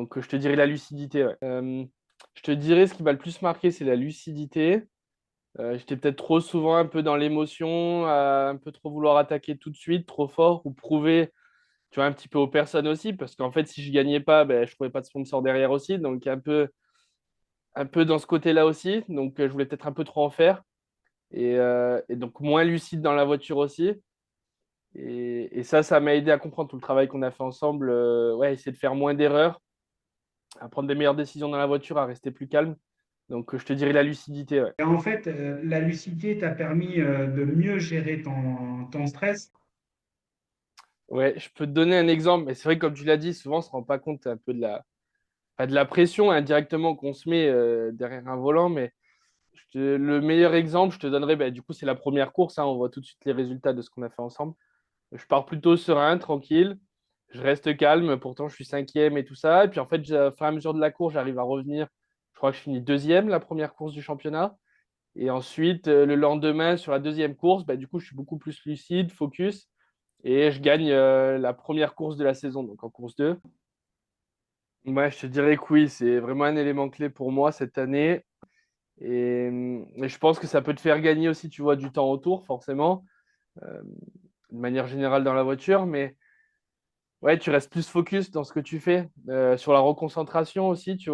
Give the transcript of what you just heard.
Donc, je te dirais la lucidité. Ouais. Je te dirais ce qui m'a le plus marqué, c'est la lucidité. J'étais peut-être trop souvent un peu dans l'émotion, à un peu trop vouloir attaquer tout de suite, trop fort, ou prouver, tu vois, un petit peu aux personnes aussi, parce qu'en fait, si je gagnais pas, ben, je trouvais pas de sponsor derrière aussi. Donc, un peu dans ce côté-là aussi. Donc, je voulais peut-être un peu trop en faire. Et donc, moins lucide dans la voiture aussi. Et ça m'a aidé à comprendre tout le travail qu'on a fait ensemble. Ouais, essayer de faire moins d'erreurs, à prendre des meilleures décisions dans la voiture, à rester plus calme. Donc, je te dirais la lucidité. Ouais. Et en fait, la lucidité t'a permis de mieux gérer ton stress. Ouais, je peux te donner un exemple, mais c'est vrai, comme tu l'as dit, souvent on ne se rend pas compte un peu pas de la pression indirectement qu'on se met derrière un volant. Mais le meilleur exemple, je te donnerai, bah, du coup, c'est la première course, hein, on voit tout de suite les résultats de ce qu'on a fait ensemble. Je pars plutôt serein, tranquille, je reste calme, pourtant je suis cinquième et tout ça. Et puis en fait, au fur et à mesure de la course, j'arrive à revenir. Je crois que je finis deuxième la première course du championnat. Et ensuite, le lendemain, sur la deuxième course, bah, du coup, je suis beaucoup plus lucide, focus. Et je gagne la première course de la saison, donc en course 2. Ouais, je te dirais que oui, c'est vraiment un élément clé pour moi cette année. Et je pense que ça peut te faire gagner aussi, tu vois, du temps autour, forcément, euh, de manière générale dans la voiture. Mais ouais, tu restes plus focus dans ce que tu fais, sur la reconcentration aussi, tu vois.